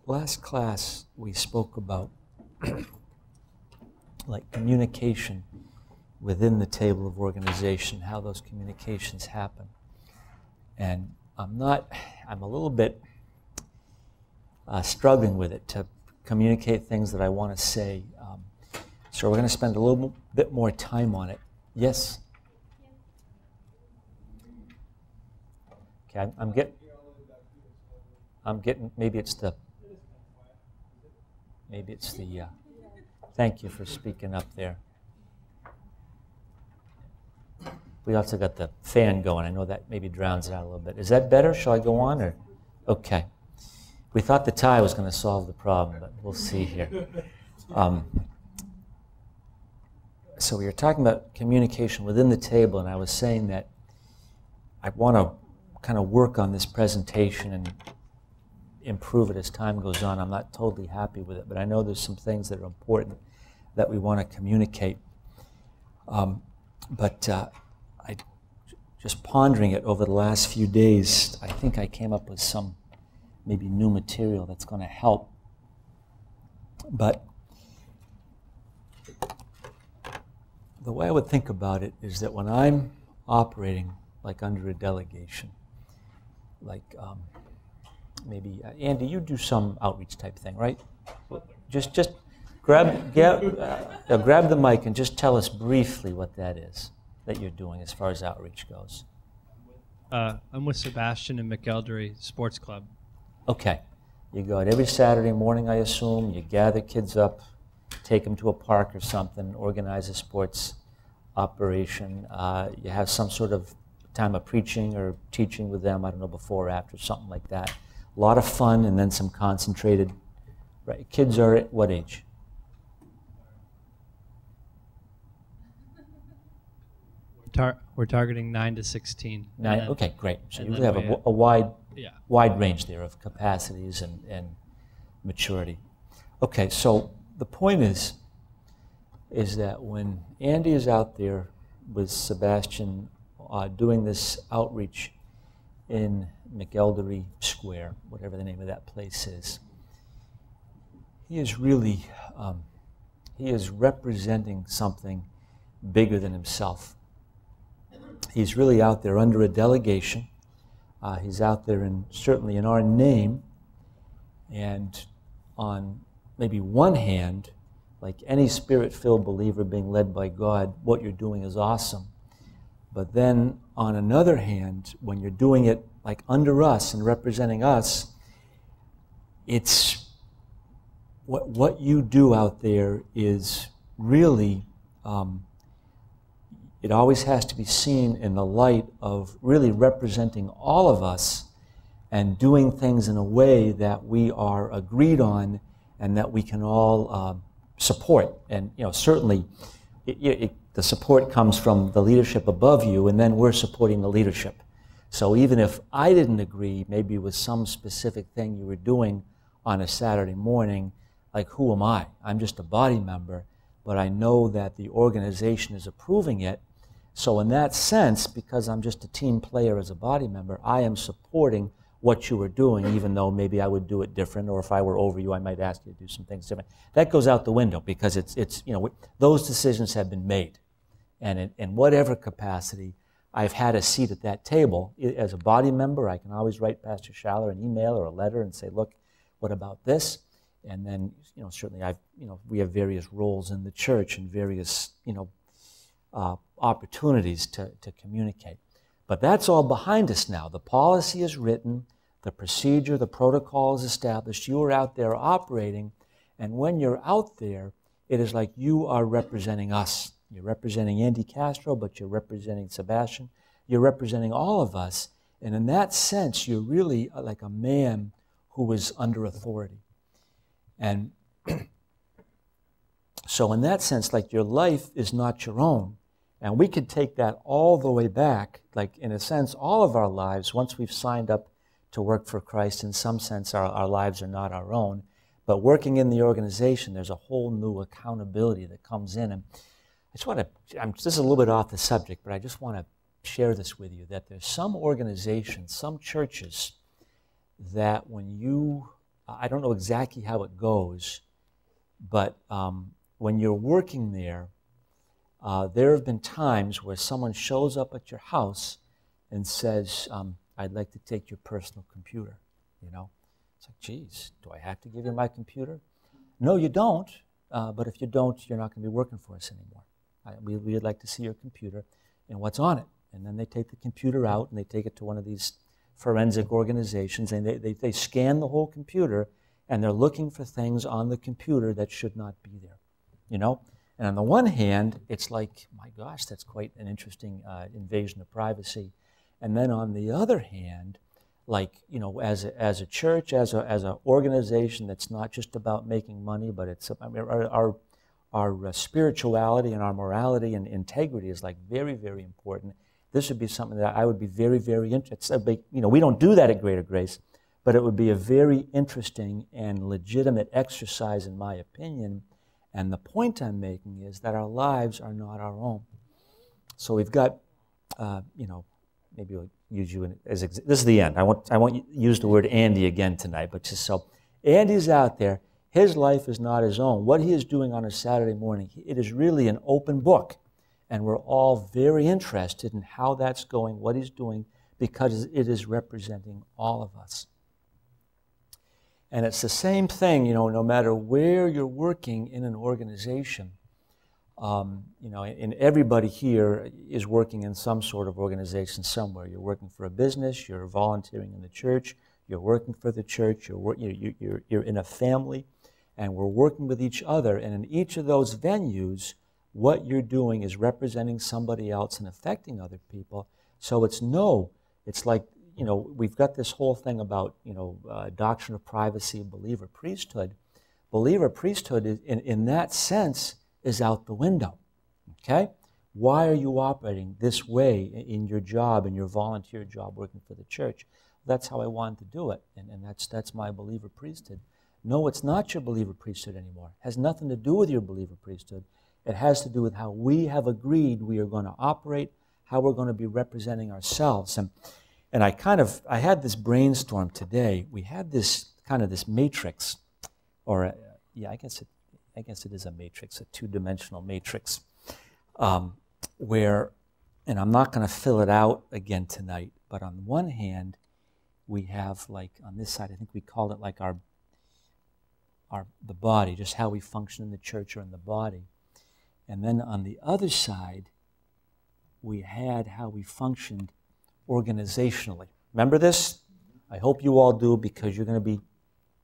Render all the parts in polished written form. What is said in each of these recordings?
Last class we spoke about like communication within the table of organization, how those communications happen. And I'm a little bit struggling with it to communicate things that I want to say. So we're going to spend a little bit more time on it. Yes? Okay, I'm getting, maybe it's the, thank you for speaking up there. We also got the fan going. I know that maybe drowns it out a little bit. Is that better? Shall I go on? Or okay. We thought the tie was going to solve the problem, but we'll see here. So we were talking about communication within the table, and I was saying that I want to kind of work on this presentation and improve it as time goes on. I'm not totally happy with it, but I know there's some things that are important that we want to communicate. I just pondering it over the last few days, I think I came up with some maybe new material that's going to help. But the way I would think about it is that when I'm operating like under a delegation, like maybe, Andy, you do some outreach type thing, right? Just grab the mic and just tell us briefly what that is that you're doing as far as outreach goes. I'm with Sebastian and McElderry Sports Club. Okay. You go out every Saturday morning, I assume. You gather kids up, take them to a park or something, organize a sports operation. You have some sort of time of preaching or teaching with them, I don't know, before or after, something like that. A lot of fun and then some concentrated. Right. Kids are at what age? We're targeting 9 to 16. 9. Okay, great. So you have a wide range there of capacities and maturity. Okay, so the point is that when Andy is out there with Sebastian doing this outreach in McElderry Square, whatever the name of that place is, he is really, he is representing something bigger than himself. He's really out there under a delegation. He's out there certainly in our name. And on maybe one hand, like any spirit-filled believer being led by God, what you're doing is awesome. But then on another hand, when you're doing it like under us and representing us, it's what you do out there is really it always has to be seen in the light of really representing all of us and doing things in a way that we are agreed on and that we can all support. And certainly the support comes from the leadership above you, and then we're supporting the leadership. So even if I didn't agree maybe with some specific thing you were doing on a Saturday morning, like who am I? I'm just a body member, but I know that the organization is approving it. So in that sense, because I'm just a team player as a body member, I am supporting what you were doing, even though maybe I would do it different, or if I were over you, I might ask you to do some things different. That goes out the window because it's those decisions have been made. And in whatever capacity, I've had a seat at that table. As a body member, I can always write Pastor Schaller an email or a letter and say, look, what about this? And then, certainly we have various roles in the church and various, opportunities to communicate. But that's all behind us now. The policy is written, the procedure, the protocol is established. You are out there operating, and when you're out there, it is like you are representing us. You're representing Andy Castro, but you're representing Sebastian. You're representing all of us, and in that sense, you're really like a man who is under authority. And so in that sense, like your life is not your own. And we could take that all the way back, like in a sense, all of our lives, once we've signed up to work for Christ, in some sense our lives are not our own. But working in the organization, there's a whole new accountability that comes in. And I just want to, this is a little bit off the subject, but I just want to share this with you, that there's some organizations, some churches, that when you I don't know exactly how it goes, but when you're working there, there have been times where someone shows up at your house and says, I'd like to take your personal computer, you know. It's like, geez, do I have to give you my computer? No, you don't, but if you don't, you're not going to be working for us anymore. We'd like to see your computer and what's on it. And then they take the computer out and they take it to one of these forensic organizations, and they scan the whole computer, and they're looking for things on the computer that should not be there, you know? And on the one hand, it's like, my gosh, that's quite an interesting invasion of privacy. And then on the other hand, like, you know, as a church, as an organization that's not just about making money, but it's, I mean, our spirituality and our morality and integrity is like very, very important. This would be something that I would be very, very interested in. You know, we don't do that at Greater Grace, but it would be a very interesting and legitimate exercise, in my opinion. And the point I'm making is that our lives are not our own. So we've got, you know, maybe we'll use you as this is the end. I won't use the word Andy again tonight, but just so Andy's out there. His life is not his own. What he is doing on a Saturday morning, it is really an open book. And we're all very interested in how that's going, what he's doing, because it is representing all of us. And it's the same thing, you know, no matter where you're working in an organization, you know, and everybody here is working in some sort of organization somewhere. You're working for a business, you're volunteering in the church, you're working for the church, you're in a family, and we're working with each other. And in each of those venues, what you're doing is representing somebody else and affecting other people. So it's like, you know, we've got this whole thing about, you know, doctrine of privacy, believer priesthood. Believer priesthood, in that sense, is out the window, okay? Why are you operating this way in your job, in your volunteer job working for the church? That's how I wanted to do it, and that's my believer priesthood. No, it's not your believer priesthood anymore. It has nothing to do with your believer priesthood. It has to do with how we have agreed we are going to operate, how we're going to be representing ourselves. And I had this brainstorm today. We had this matrix, or yeah, I guess it is a matrix, a two-dimensional matrix, where, and I'm not going to fill it out again tonight, but on one hand, we have, like, on this side, I think we called it like the body, just how we function in the church or in the body. And then on the other side, we had how we functioned organizationally. Remember this? I hope you all do, because you're going to be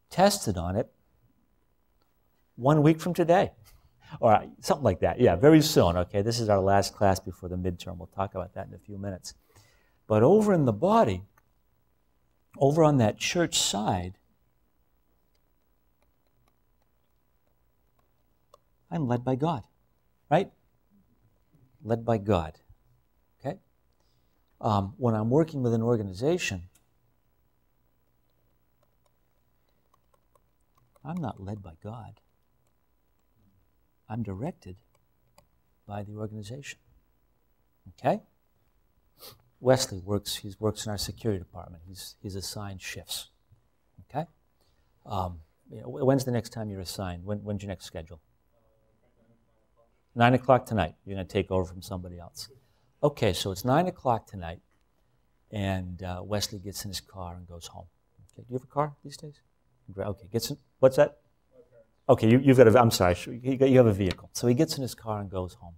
tested on it 1 week from today. Or something like that. Yeah, very soon. Okay, this is our last class before the midterm. We'll talk about that in a few minutes. But over in the body, over on that church side, I'm led by God. Right? Led by God. Okay? When I'm working with an organization, I'm not led by God. I'm directed by the organization. Okay? Wesley works in our security department. He's assigned shifts. Okay? You know, when's the next time you're assigned? When's your next schedule? 9 o'clock tonight. You're going to take over from somebody else. Okay, so it's 9 o'clock tonight, and Wesley gets in his car and goes home. Okay, do you have a car these days? Okay, gets in. What's that? Okay, you've got a. I'm sorry, you have a vehicle. So he gets in his car and goes home.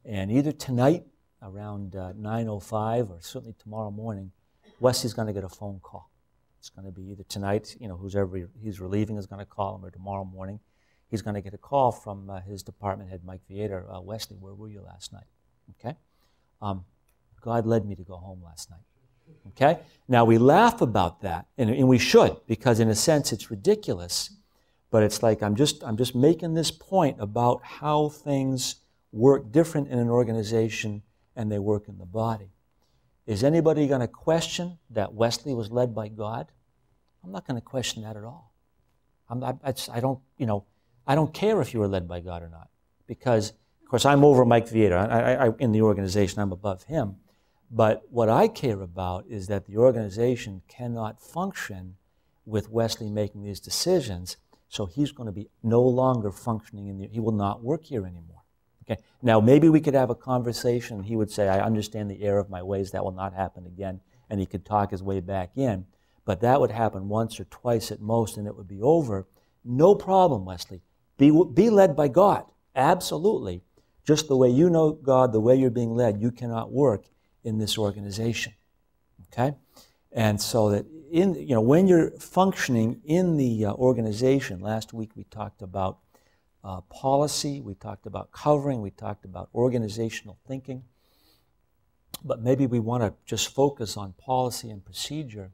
And either tonight around 9:05 or certainly tomorrow morning, Wesley's going to get a phone call. It's going to be either tonight, you know, whoever he's relieving is going to call him, or tomorrow morning. He's going to get a call from his department head, Mike Vietor. Wesley, where were you last night? Okay? God led me to go home last night. Okay? Now, we laugh about that, and we should, because in a sense it's ridiculous, but it's like I'm just making this point about how things work different in an organization and they work in the body. Is anybody going to question that Wesley was led by God? I'm not going to question that at all. I don't care if you were led by God or not, because, of course, I'm over Mike Vietor. In the organization, I'm above him. But what I care about is that the organization cannot function with Wesley making these decisions, so he's going to be no longer functioning he will not work here anymore. Okay. Now, maybe we could have a conversation, and he would say, I understand the error of my ways, that will not happen again, and he could talk his way back in. But that would happen once or twice at most, and it would be over. No problem, Wesley. Be led by God. Absolutely. Just the way you know God, the way you're being led, you cannot work in this organization. Okay? And so that when you're functioning in the organization, last week we talked about policy, we talked about covering, we talked about organizational thinking. But maybe we want to just focus on policy and procedure.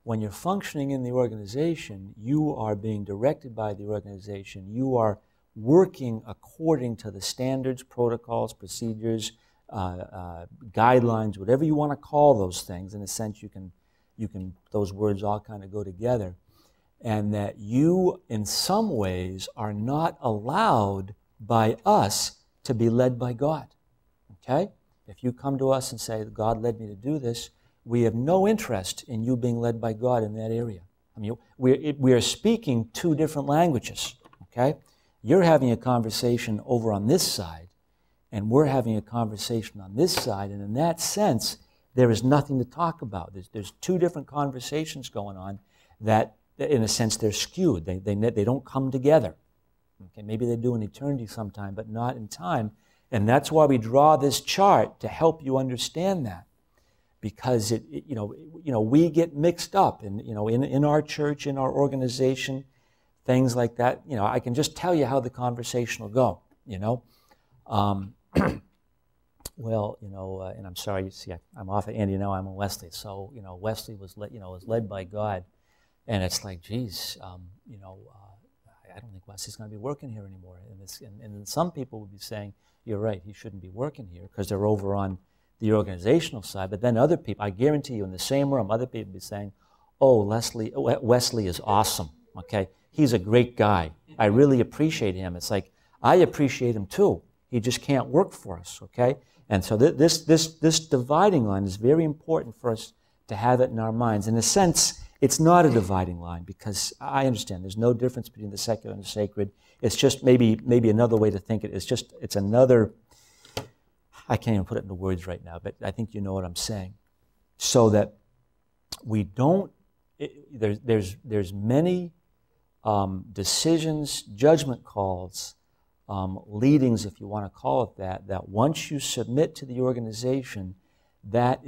When you're functioning in the organization, you are being directed by the organization. You are working according to the standards, protocols, procedures, guidelines, whatever you want to call those things. In a sense, you can those words all kind of go together. And that you, in some ways, are not allowed by us to be led by God. Okay? If you come to us and say, God led me to do this, we have no interest in you being led by God in that area. I mean, we are speaking two different languages, okay? You're having a conversation over on this side, and we're having a conversation on this side, and in that sense, there is nothing to talk about. There's two different conversations going on that, in a sense, they're skewed. They don't come together. Okay, maybe they do in eternity sometime, but not in time. And that's why we draw this chart to help you understand that. Because we get mixed up in our church, in our organization, things like that. I can just tell you how the conversation will go. Well, and I'm sorry. You see, I'm off of Andy now. I'm on Wesley. So Wesley was led by God, and it's like, geez, I don't think Wesley's going to be working here anymore. And some people would be saying, you're right, he shouldn't be working here because they're over on the organizational side. But then other people, I guarantee you, in the same room, other people would be saying, oh, Wesley is awesome, okay? He's a great guy. I really appreciate him. It's like, I appreciate him too. He just can't work for us, okay? And so this dividing line is very important for us to have it in our minds. In a sense, it's not a dividing line because I understand there's no difference between the secular and the sacred. It's just maybe another way to think it. It's another, I can't even put it into words right now, but I think you know what I'm saying. So that we don't, there's many decisions, judgment calls, leadings, if you want to call it that once you submit to the organization, that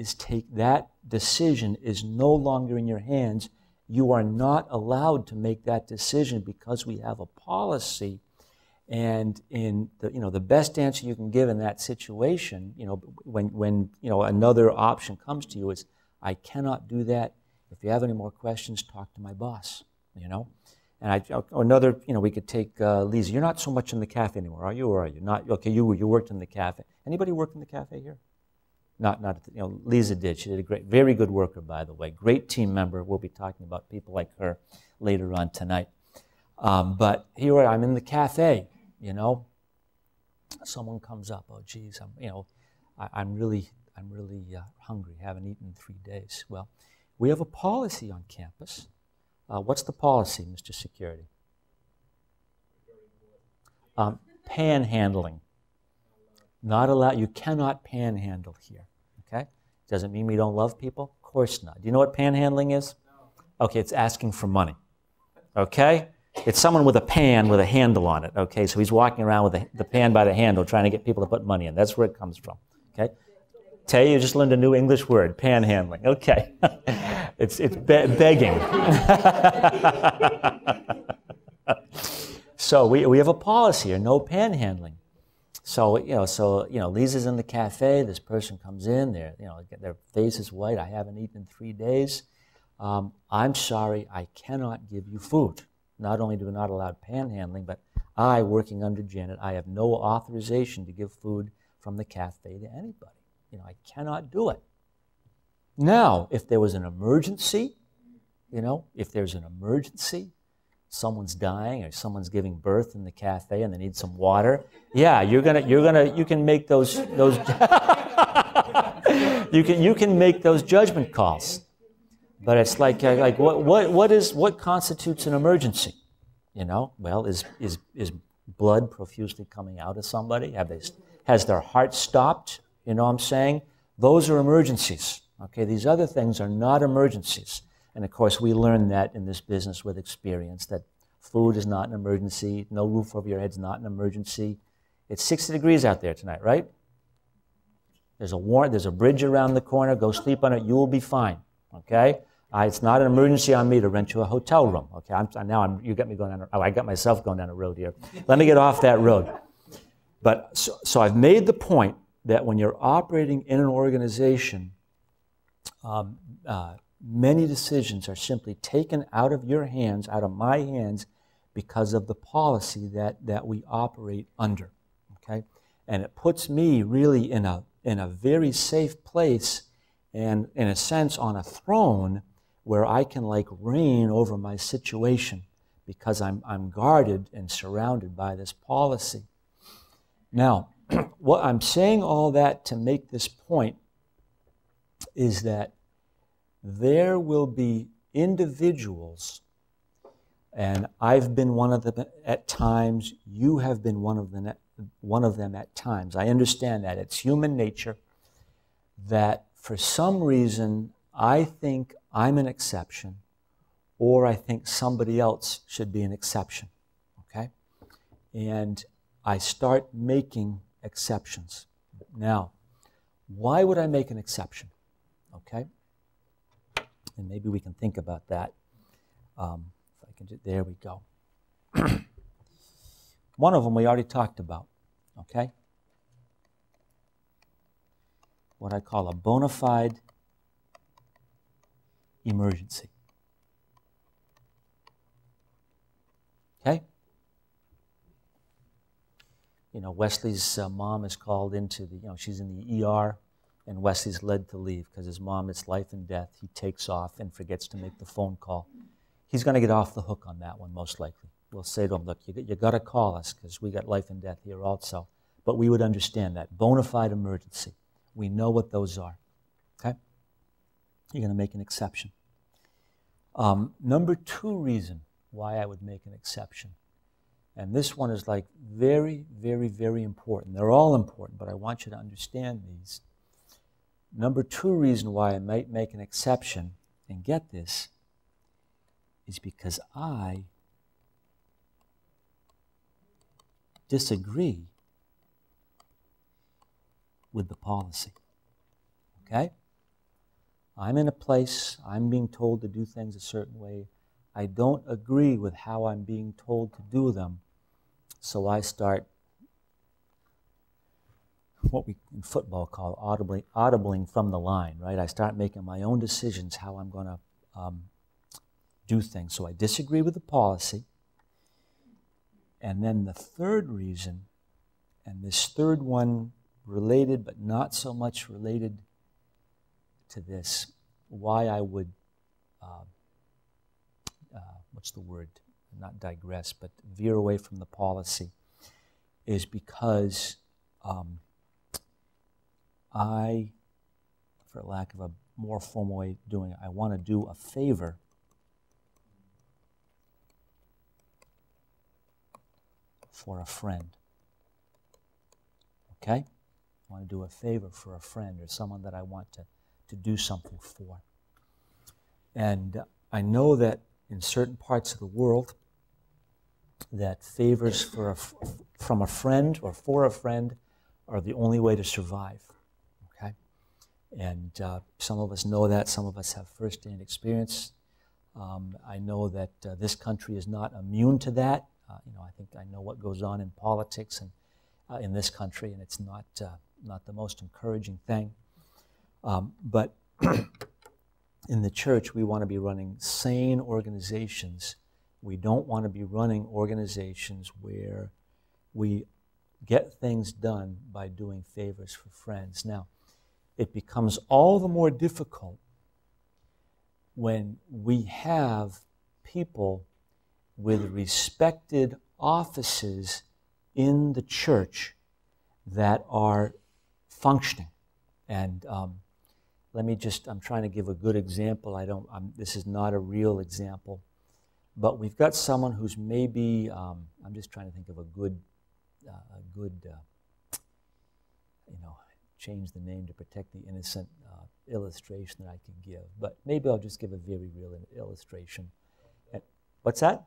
decision is no longer in your hands. You are not allowed to make that decision because we have a policy. And in the best answer you can give in that situation, when another option comes to you is, I cannot do that. If you have any more questions, talk to my boss. And another, we could take Lisa. You're not so much in the cafe anymore, are you? Or are you not? Okay, you worked in the cafe. Anybody work in the cafe here? Not Lisa did. She did a very good worker, by the way. Great team member. We'll be talking about people like her later on tonight. But here I'm in the cafe. Someone comes up. Oh, geez, I'm really hungry. Haven't eaten in 3 days. Well, we have a policy on campus. What's the policy, Mr. Security? Panhandling. Not allowed. You cannot panhandle here. Okay? Doesn't mean we don't love people? Of course not. Do you know what panhandling is? Okay, it's asking for money. Okay? It's someone with a pan with a handle on it. Okay, so he's walking around with the pan by the handle trying to get people to put money in. That's where it comes from. Okay? Tay, you just learned a new English word, panhandling. Okay. It's begging. So we have a policy here, no panhandling. So Lisa's in the cafe. This person comes in. Their face is white. I haven't eaten in 3 days. I'm sorry, I cannot give you food. Not only do we not allow panhandling, but I, working under Janet, I have no authorization to give food from the cafe to anybody. I cannot do it. Now, if there was an emergency, if there's an emergency, someone's dying or someone's giving birth in the cafe and they need some water, yeah, you can make those you can make those judgment calls. But it's like what constitutes an emergency? You know, well, is blood profusely coming out of somebody? Has their heart stopped? You know what I'm saying? Those are emergencies. Okay, these other things are not emergencies. And of course, we learn that in this business with experience, that food is not an emergency, no roof over your head is not an emergency. It's 60 degrees out there tonight, right? There's a bridge around the corner, go sleep on it, you will be fine. Okay? It's not an emergency on me to rent you a hotel room. Okay, you got me going down. I got myself going down a road here. Let me get off that road. But so I've made the point that when you're operating in an organization, many decisions are simply taken out of your hands, out of my hands, because of the policy that we operate under. Okay, and it puts me really in a very safe place, and in a sense on a throne where I can like reign over my situation because I'm guarded and surrounded by this policy. Now, what I'm saying all that to make this point is that there will be individuals, and I've been one of them at times, you have been one of them at times. I understand that. It's human nature that for some reason I think I'm an exception, or I think somebody else should be an exception, okay? And I start making exceptions. Now, why would I make an exception, okay? And maybe we can think about that. If I can there we go. One of them we already talked about, okay? What I call a bona fide emergency. Okay? You know, Wesley's mom is called into she's in the ER, and Wesley's led to leave because his mom, it's life and death. He takes off and forgets to make the phone call. He's going to get off the hook on that one, most likely. We'll say to him, look, you got to call us because we got life and death here also. But we would understand that. Bona fide emergency. We know what those are. Okay? You're going to make an exception. Number 2 reason why I would make an exception. And this one is like very, very, very important. They're all important, but I want you to understand these. Number 2 reason why I might make an exception, and get this, is because I disagree with the policy. Okay? I'm in a place, I'm being told to do things a certain way. I don't agree with how I'm being told to do them, so I start what we in football call audibling from the line, right? I start making my own decisions how I'm going to do things. So I disagree with the policy. And then the 3rd reason, and this 3rd one related but not so much related to this, why I would, what's the word? Not digress, but veer away from the policy, is because I, for lack of a more formal way of doing it, I want to do a favor for a friend. Okay? I want to do a favor for a friend or someone that I want to do something for. And I know that in certain parts of the world, that favors from a friend or for a friend are the only way to survive. Okay? And some of us know that. Some of us have first-hand experience. I know that this country is not immune to that. I think I know what goes on in politics and in this country, and it's not the most encouraging thing. But in the church, we want to be running sane organizations. We don't want to be running organizations where we get things done by doing favors for friends. Now, it becomes all the more difficult when we have people with respected offices in the church that are functioning. And let me just, I'm trying to give a good example. This is not a real example. But we've got someone who's maybe, I'm just trying to think of a good, change the name to protect the innocent illustration that I can give. But maybe I'll just give a very real illustration. What's that?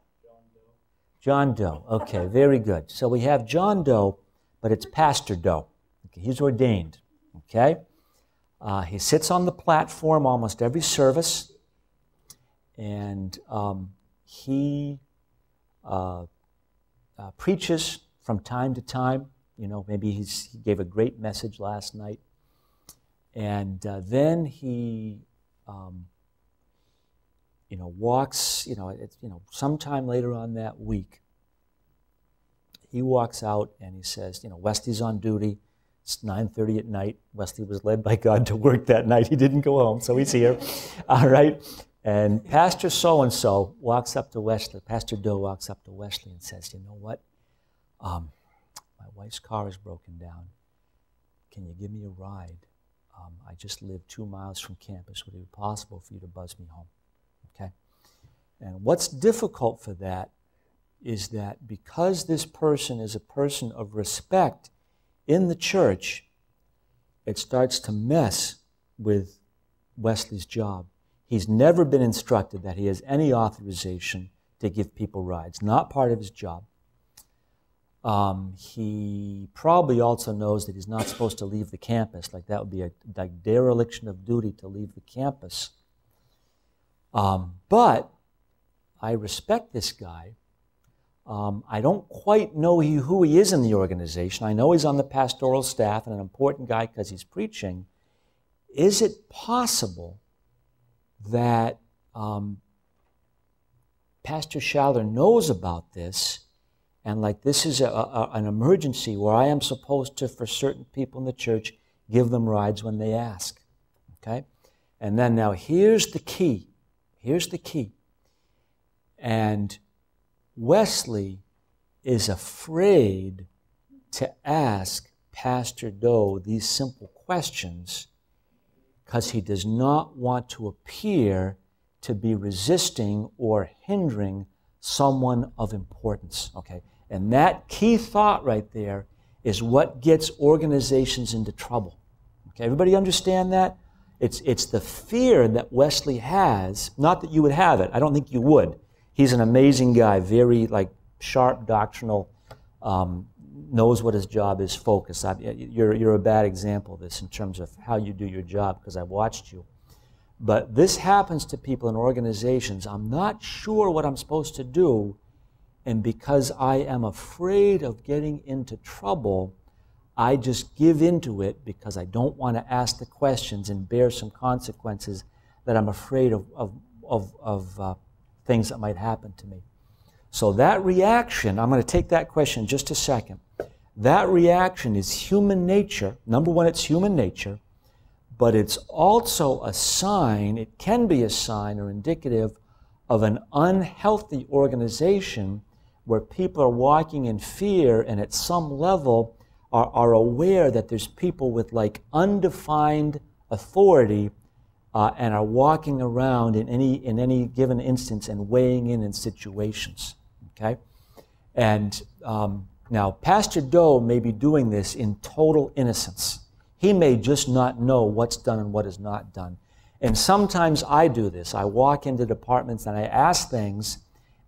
John Doe. Okay, very good. So we have John Doe, but it's Pastor Doe. Okay, he's ordained. Okay? He sits on the platform almost every service, and he preaches from time to time. Maybe he gave a great message last night. And then he, walks, sometime later on that week, he walks out and he says, Wesley's on duty. It's 9:30 at night. Wesley was led by God to work that night. He didn't go home, so he's here. All right. And Pastor so-and-so walks up to Wesley. Pastor Doe walks up to Wesley and says, you know what? My wife's car is broken down. Can you give me a ride? I just live 2 miles from campus. Would it be possible for you to buzz me home? Okay? And what's difficult for that is that because this person is a person of respect in the church, it starts to mess with Wesley's job. He's never been instructed that he has any authorization to give people rides. Not part of his job. He probably also knows that he's not supposed to leave the campus. Like that would be a dereliction of duty to leave the campus. But I respect this guy. I don't quite know who he is in the organization. I know he's on the pastoral staff and an important guy because he's preaching. Is it possible that Pastor Schaller knows about this, and like this is an emergency where I am supposed to, for certain people in the church, give them rides when they ask? Okay? And then now here's the key. Here's the key. And Wesley is afraid to ask Pastor Doe these simple questions because he does not want to appear to be resisting or hindering someone of importance. Okay? And that key thought right there is what gets organizations into trouble. Okay? Everybody understand that? It's the fear that Wesley has, not that you would have it. I don't think you would. He's an amazing guy, very sharp doctrinal, knows what his job is, focused. You're a bad example of this in terms of how you do your job because I've watched you. But this happens to people in organizations. I'm not sure what I'm supposed to do, and because I am afraid of getting into trouble, I just give into it because I don't want to ask the questions and bear some consequences that I'm afraid of things that might happen to me. So that reaction, I'm going to take that question in just a second. That reaction is human nature. Number one, it's human nature, but it's also a sign, it can be a sign or indicative of an unhealthy organization where people are walking in fear and at some level are aware that there's people with undefined authority and are walking around in any given instance and weighing in situations. Okay? And now, Pastor Doe may be doing this in total innocence. He may just not know what's done and what is not done. And sometimes I do this. I walk into departments and I ask things,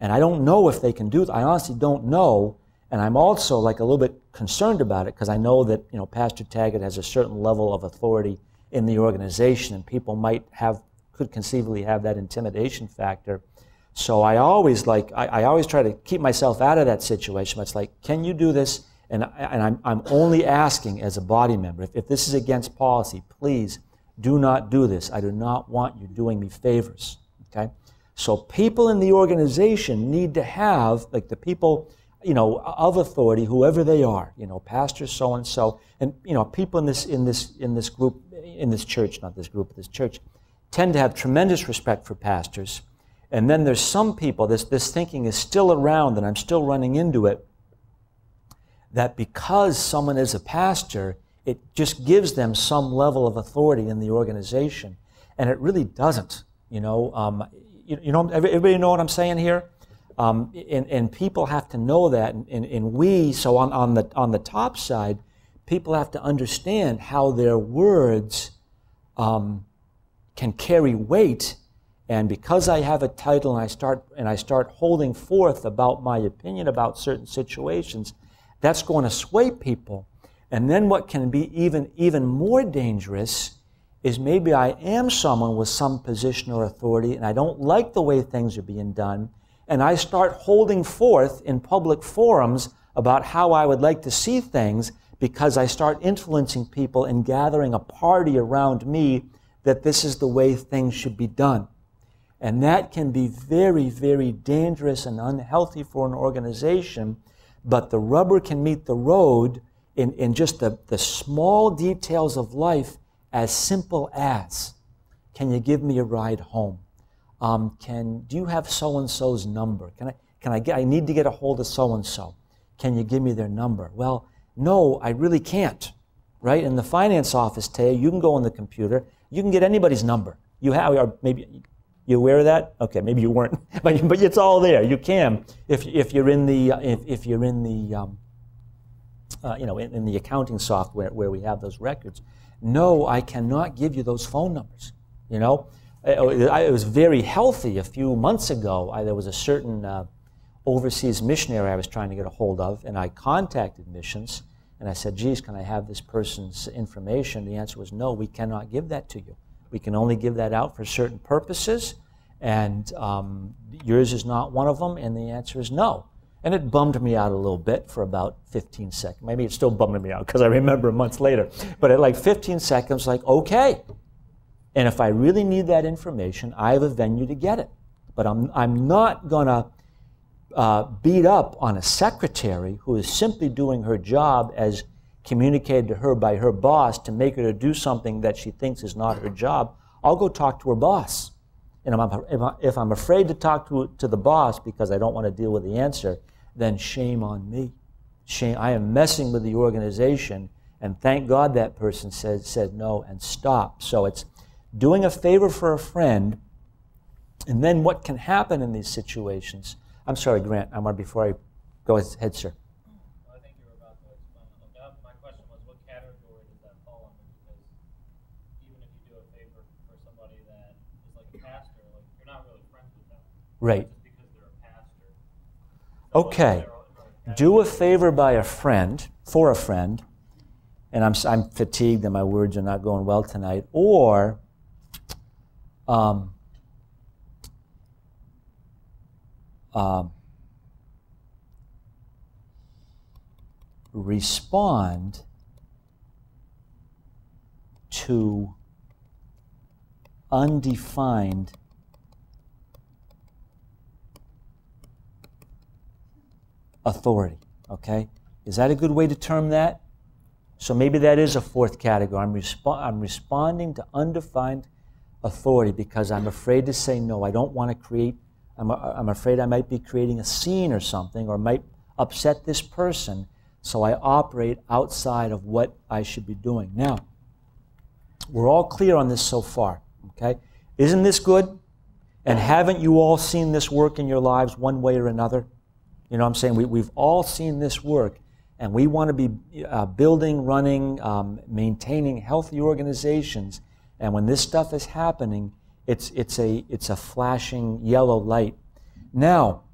and I don't know if they can do that. I honestly don't know, and I'm also a little bit concerned about it because I know that Pastor Taggart has a certain level of authority in the organization, and people could conceivably have that intimidation factor. So I always try to keep myself out of that situation. But it's can you do this? And I'm only asking as a body member, if this is against policy, please do not do this. I do not want you doing me favors. Okay? So people in the organization need to have, the people, of authority, whoever they are, pastors so and so, and people in this group, in this church, not this group, but this church, tend to have tremendous respect for pastors. And then there's some people, this thinking is still around, and I'm still running into it, that because someone is a pastor, it just gives them some level of authority in the organization, and it really doesn't. Everybody know what I'm saying here? And people have to know that, and we, so on the top side, people have to understand how their words can carry weight. And because I have a title and I start holding forth about my opinion about certain situations, that's going to sway people. And then what can be even more dangerous is maybe I am someone with some position or authority and I don't like the way things are being done, and I start holding forth in public forums about how I would like to see things because I start influencing people and gathering a party around me that this is the way things should be done. And that can be very, very dangerous and unhealthy for an organization, but the rubber can meet the road in just the small details of life, as simple as, can you give me a ride home? Do you have so-and-so's number? I need to get a hold of so-and-so. Can you give me their number? Well, no, I really can't, right? In the finance office, Taya, you can go on the computer, you can get anybody's number. You have, or maybe, you aware of that? Okay, maybe you weren't, but it's all there. You can if you're in the in the accounting software where we have those records. No, I cannot give you those phone numbers. It was very healthy a few months ago. There was a certain overseas missionary I was trying to get a hold of, and I contacted missions, and I said, geez, can I have this person's information? The answer was, no, we cannot give that to you. We can only give that out for certain purposes, and yours is not one of them, and the answer is no. And it bummed me out a little bit for about 15 seconds. Maybe it's still bumming me out because I remember months later. But at like 15 seconds, like, okay. And if I really need that information, I have a venue to get it. But I'm not going to beat up on a secretary who is simply doing her job as communicated to her by her boss to make her to do something that she thinks is not her job. I'll go talk to her boss. And if I'm afraid to talk to the boss because I don't want to deal with the answer, then shame on me. Shame. I am messing with the organization, and thank God that person said no and stop. So it's doing a favor for a friend, and then what can happen in these situations? I'm sorry, Grant, before I go ahead, sir. I think you were about to explain. My question was, what category does that fall under? Because even if you do a favor for somebody that is like a pastor, like you're not really friends with them. Right. Just because they're a pastor. So okay. Do a favor by a friend, for a friend, and I'm fatigued and my words are not going well tonight, or respond to undefined authority, okay? Is that a good way to term that? So maybe that is a fourth category. I'm responding to undefined authority because I'm afraid to say no. I don't want to create, I'm afraid I might be creating a scene or something or might upset this person, so I operate outside of what I should be doing. Now, we're all clear on this so far, okay? Isn't this good? And haven't you all seen this work in your lives one way or another? You know what I'm saying? We've all seen this work, and we want to be building, running, maintaining healthy organizations. And when this stuff is happening, it's a flashing yellow light. Now,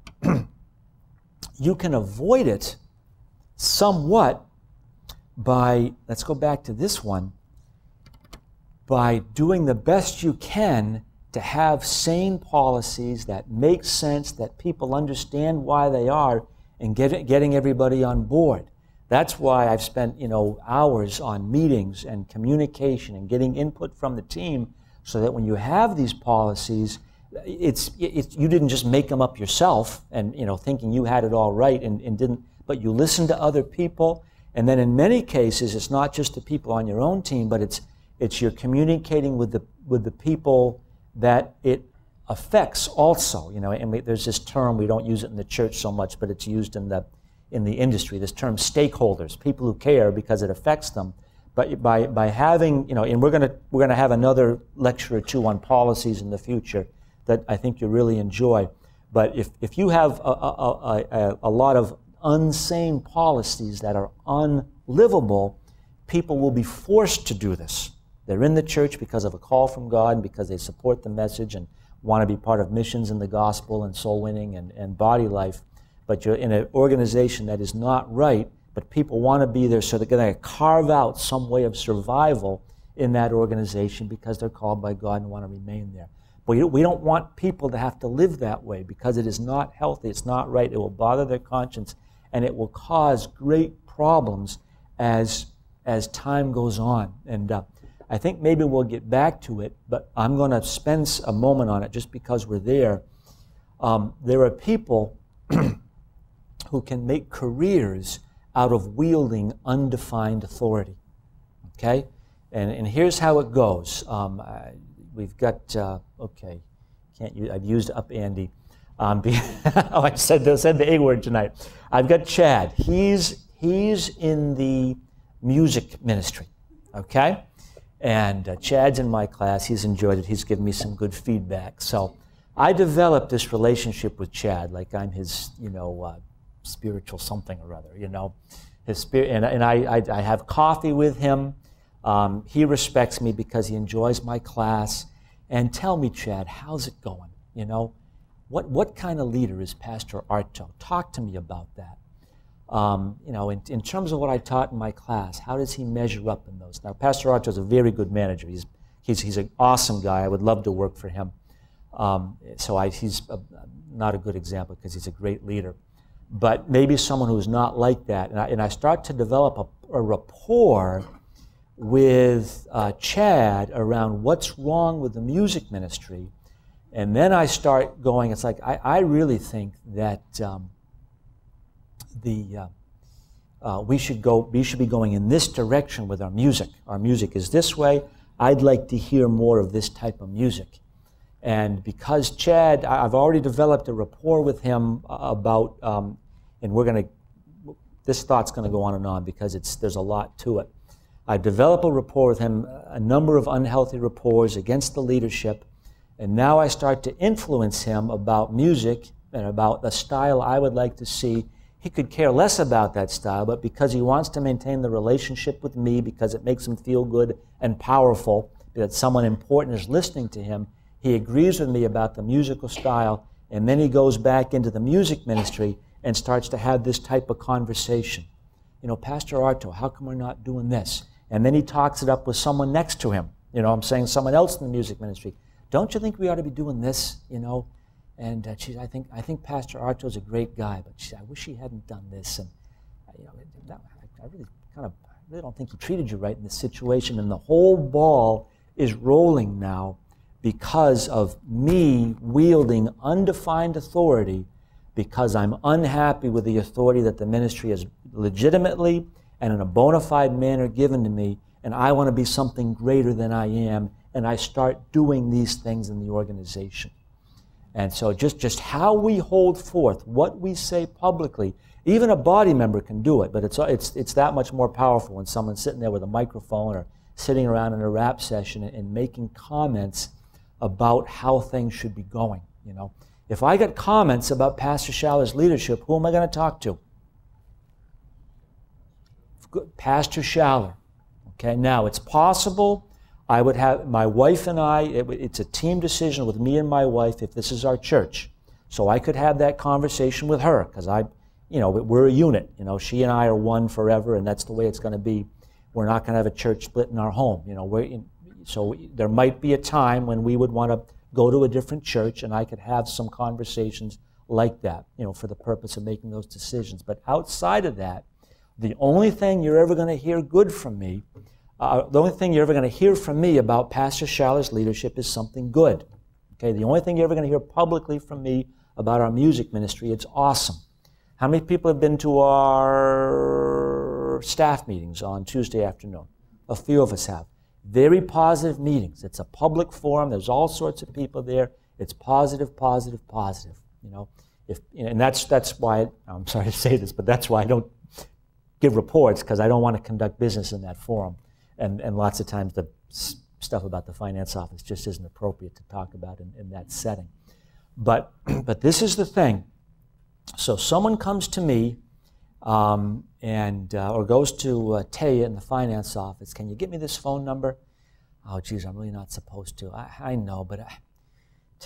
you can avoid it somewhat by, let's go back to this one, by doing the best you can to have sane policies that make sense, that people understand why they are, and getting everybody on board. That's why I've spent hours on meetings and communication and getting input from the team, so that when you have these policies, you didn't just make them up yourself and thinking you had it all right and didn't, but you listen to other people, and then in many cases it's not just the people on your own team, but it's you're communicating with the people that it affects also. And there's this term, we don't use it in the church so much, but it's used in the industry, this term stakeholders, people who care because it affects them. But by having, and we're gonna have another lecture or two on policies in the future that I think you really enjoy. But if you have a lot of unsane policies that are unlivable, people will be forced to do this. They're in the church because of a call from God and because they support the message and want to be part of missions in the gospel and soul winning and body life. But you're in an organization that is not right, but people want to be there, so they're going to carve out some way of survival in that organization because they're called by God and want to remain there. But we don't want people to have to live that way because it is not healthy, it's not right, it will bother their conscience, and it will cause great problems as time goes on. And I think maybe we'll get back to it, but I'm going to spend a moment on it just because we're there. There are people who can make careers out of wielding undefined authority, okay? And here's how it goes. We've got, okay, I've used up Andy. I said the A word tonight. I've got Chad. He's in the music ministry, okay? And Chad's in my class. He's enjoyed it. He's given me some good feedback. So I developed this relationship with Chad, like I'm his, spiritual something or other, his spirit. And I have coffee with him. He respects me because he enjoys my class. And tell me, Chad, how's it going? What kind of leader is Pastor Arto? Talk to me about that. In terms of what I taught in my class, how does he measure up in those? Now, Pastor Arto is a very good manager. He's an awesome guy. I would love to work for him. He's not a good example because he's a great leader. But maybe someone who's not like that. And I start to develop a rapport with Chad around what's wrong with the music ministry. And then I start going, it's like, I really think that we should be going in this direction with our music. Our music is this way. I'd like to hear more of this type of music. And because Chad, I've already developed a rapport with him about, and this thought's going to go on and on because there's a lot to it. I've developed a rapport with him, a number of unhealthy rapports against the leadership, and now I start to influence him about music and about the style I would like to see. He could care less about that style, but because he wants to maintain the relationship with me, because it makes him feel good and powerful, that someone important is listening to him, he agrees with me about the musical style, and then he goes back into the music ministry and starts to have this type of conversation. Pastor Arto, how come we're not doing this? And then he talks it up with someone next to him. I'm saying someone else in the music ministry. Don't you think we ought to be doing this? And I think Pastor Arto's a great guy, but I wish he hadn't done this. And I really don't think he treated you right in this situation. And the whole ball is rolling now because of me wielding undefined authority, because I'm unhappy with the authority that the ministry has legitimately and in a bona fide manner given to me, and I want to be something greater than I am, and I start doing these things in the organization. And so just how we hold forth, what we say publicly, even a body member can do it, but it's that much more powerful when someone's sitting there with a microphone or sitting around in a rap session and making comments about how things should be going, If I get comments about Pastor Schaller's leadership, who am I going to talk to? Pastor Schaller. Okay, now it's possible I would have, my wife and I, it's a team decision with me and my wife if this is our church. So I could have that conversation with her because we're a unit. She and I are one forever, and that's the way it's going to be. We're not going to have a church split in our home. So there might be a time when we would want to go to a different church, and I could have some conversations like that, for the purpose of making those decisions. But outside of that, the only thing you're ever going to hear good from me, the only thing you're ever going to hear from me about Pastor Schaller's leadership is something good. Okay, the only thing you're ever going to hear publicly from me about our music ministry, it's awesome. How many people have been to our staff meetings on Tuesday afternoon? A few of us have. Very positive meetings. It's a public forum. There's all sorts of people there. It's positive, positive, positive. And that's why, I'm sorry to say this, but that's why I don't give reports, because I don't want to conduct business in that forum. And lots of times the stuff about the finance office just isn't appropriate to talk about in that setting. But this is the thing. So someone comes to me or goes to Taya in the finance office. Can you get me this phone number? Oh, geez, I'm really not supposed to. I know, but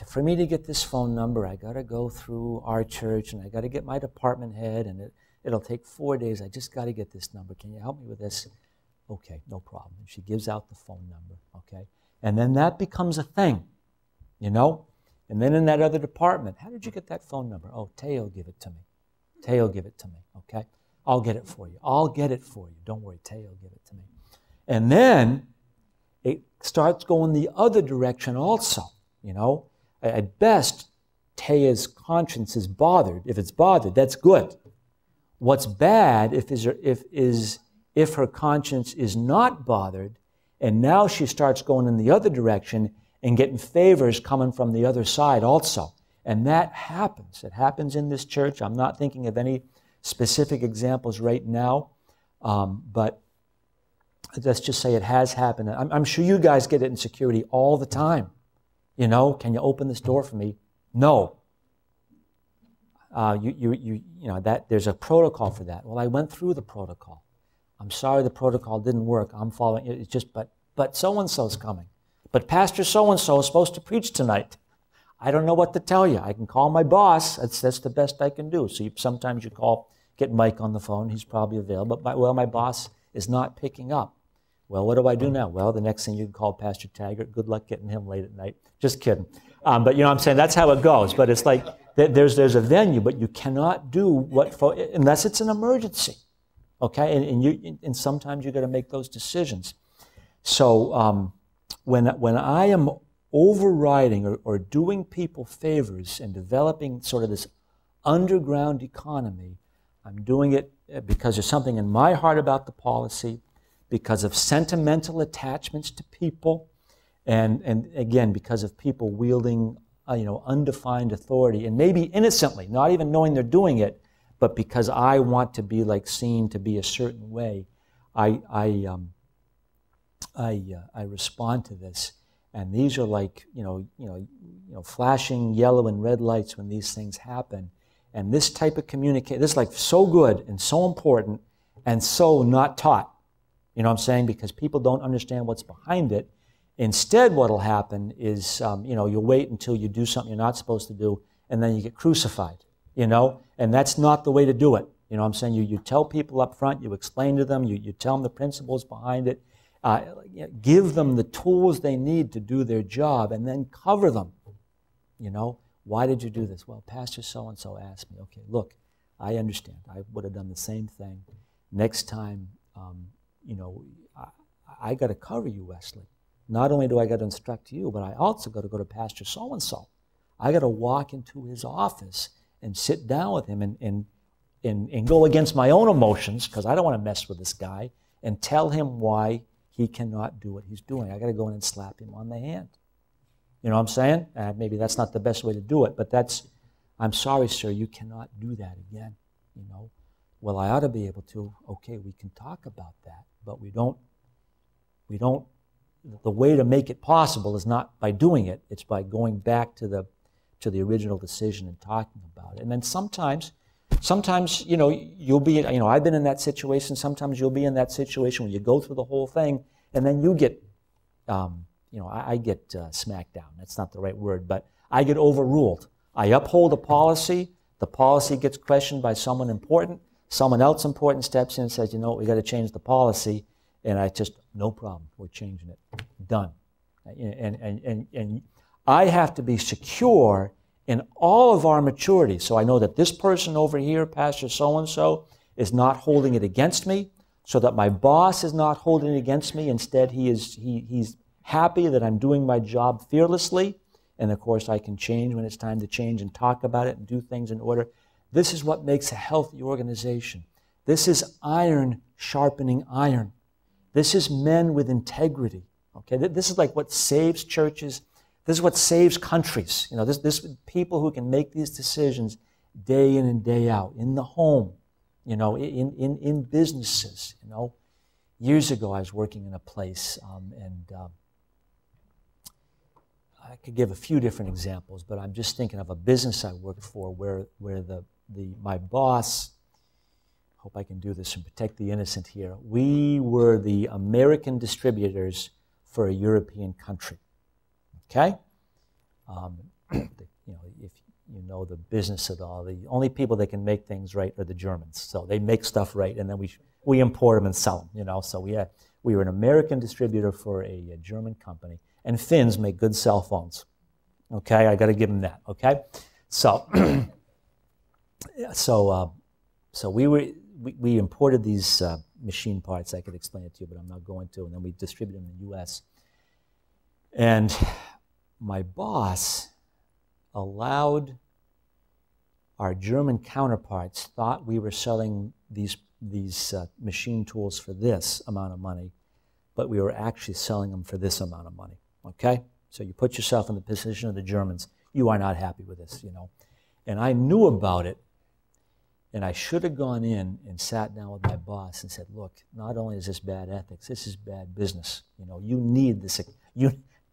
for me to get this phone number, I got to go through our church, and I got to get my department head, and it'll take 4 days. I just got to get this number. Can you help me with this? Okay, no problem. And she gives out the phone number, okay? And then that becomes a thing, you know? And then in that other department, how did you get that phone number? Oh, Taya will give it to me. Taya will give it to me, okay? I'll get it for you. I'll get it for you. Don't worry, Taya will give it to me. And then it starts going the other direction also, you know? At best, Taya's conscience is bothered. If it's bothered, that's good. What's bad if her conscience is not bothered, and now she starts going in the other direction and getting favors coming from the other side also. And that happens. It happens in this church. I'm not thinking of any specific examples right now, but let's just say it has happened. I'm sure you guys get it in security all the time. You know, can you open this door for me? No. You know that there's a protocol for that. Well, I went through the protocol. I'm sorry the protocol didn't work. I'm following it. It's just, but so-and-so's coming. But Pastor so-and-so is supposed to preach tonight. I don't know what to tell you. I can call my boss. That's the best I can do. So sometimes you get Mike on the phone. He's probably available. But my boss is not picking up. Well, what do I do now? Well, the next thing you can call Pastor Taggart. Good luck getting him late at night. Just kidding. But you know what I'm saying? That's how it goes. But it's like there's a venue, but you cannot do unless it's an emergency. Okay? And sometimes you got to make those decisions. So when I am overriding or doing people favors and developing sort of this underground economy, I'm doing it because there's something in my heart about the policy, because of sentimental attachments to people, and again, because of people wielding undefined authority, and maybe innocently, not even knowing they're doing it, but because I want to be seen to be a certain way, I respond to this. And these are flashing yellow and red lights when these things happen. And this type of communication, this is so good and so important and so not taught. You know what I'm saying? Because people don't understand what's behind it. Instead, what will happen is, you'll wait until you do something you're not supposed to do, and then you get crucified, And that's not the way to do it. You know what I'm saying? You tell people up front, you explain to them, you tell them the principles behind it, give them the tools they need to do their job, and then cover them. Why did you do this? Well, Pastor so-and-so asked me. Okay, look, I understand. I would have done the same thing. Next time, I got to cover you, Wesley. Not only do I got to instruct you, but I also got to go to Pastor so-and-so. I got to walk into his office and sit down with him and go against my own emotions, because I don't want to mess with this guy, and tell him why he cannot do what he's doing. I got to go in and slap him on the hand. You know what I'm saying? Maybe that's not the best way to do it, but I'm sorry, sir, you cannot do that again. Well, I ought to be able to. Okay, we can talk about that, but we don't, the way to make it possible is not by doing it, it's by going back to the original decision and talking about it. And then sometimes, you'll be, I've been in that situation, sometimes you'll be in that situation when you go through the whole thing, and then you get, I get smacked down. That's not the right word, but I get overruled. I uphold a policy, the policy gets questioned by someone important, someone else important steps in and says, we got to change the policy, and I just, no problem, we're changing it. Done. And I have to be secure in all of our maturity. So I know that this person over here, Pastor so-and-so, is not holding it against me, so that my boss is not holding it against me. Instead, he's happy that I'm doing my job fearlessly. And of course, I can change when it's time to change and talk about it and do things in order. This is what makes a healthy organization. This is iron sharpening iron. This is men with integrity. Okay, this is like what saves churches. This is what saves countries. This people who can make these decisions day in and day out in the home. In businesses. years ago I was working in a place, and I could give a few different examples, but I'm just thinking of a business I worked for where my boss, hope I can do this and protect the innocent here, we were the American distributors for a European country. Okay? If you know the business at all, the only people that can make things right are the Germans. So they make stuff right, and then we import them and sell them. So we were an American distributor for a German company, and Finns make good cell phones. Okay, I got to give them that. Okay, so we imported these machine parts. I could explain it to you, but I'm not going to. And then we distributed them in the U.S. And my boss allowed our German counterparts thought we were selling these machine tools for this amount of money, but we were actually selling them for this amount of money. Okay? So you put yourself in the position of the Germans. You are not happy with this, And I knew about it, and I should have gone in and sat down with my boss and said, look, not only is this bad ethics, this is bad business. You need this.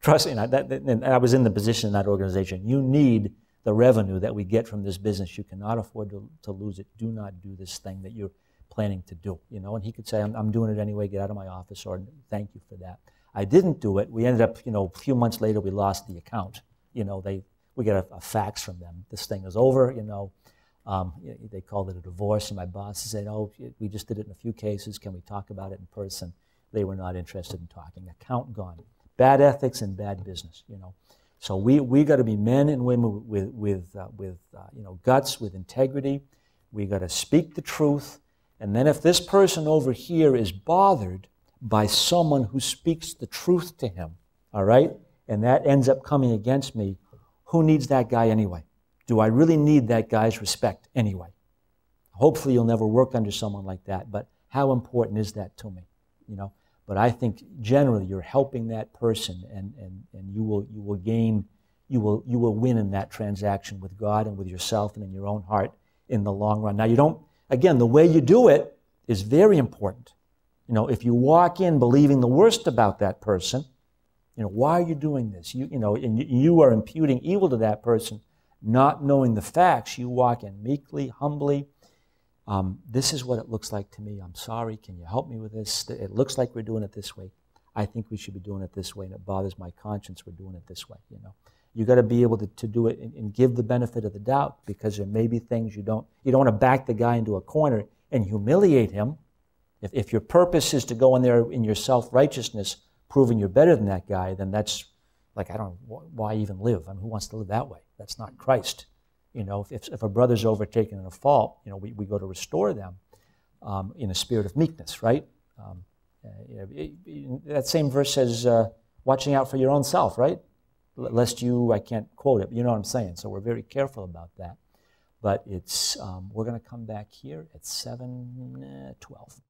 Trust me, and I was in the position in that organization. You need the revenue that we get from this business. You cannot afford to lose it. Do not do this thing that you're planning to do. And he could say, I'm doing it anyway, get out of my office, or thank you for that. I didn't do it. We ended up, a few months later, we lost the account. We got a fax from them. This thing is over, They called it a divorce, and my boss said, oh, we just did it in a few cases. Can we talk about it in person? They were not interested in talking. Account gone. Bad ethics and bad business, So we got to be men and women with guts, with integrity. We got to speak the truth. And then if this person over here is bothered by someone who speaks the truth to him, all right, and that ends up coming against me, who needs that guy anyway? Do I really need that guy's respect anyway? Hopefully you'll never work under someone like that, but how important is that to me, But I think generally you're helping that person, and you will gain, you will win in that transaction with God and with yourself and in your own heart in the long run. Now again, the way you do it is very important. If you walk in believing the worst about that person, why are you doing this? And you are imputing evil to that person, not knowing the facts. You walk in meekly, humbly. This is what it looks like to me. I'm sorry. Can you help me with this? It looks like we're doing it this way. I think we should be doing it this way, and it bothers my conscience we're doing it this way. You got to be able to do it and give the benefit of the doubt, because there may be things you don't want to back the guy into a corner and humiliate him. If your purpose is to go in there in your self-righteousness, proving you're better than that guy, then that's like, I don't know, why even live? I mean, who wants to live that way? That's not Christ. If a brother's overtaken in a fault, we go to restore them in a spirit of meekness, right? That same verse says, watching out for your own self, right? Lest you, I can't quote it, but you know what I'm saying. So we're very careful about that. But we're going to come back here at 7:12.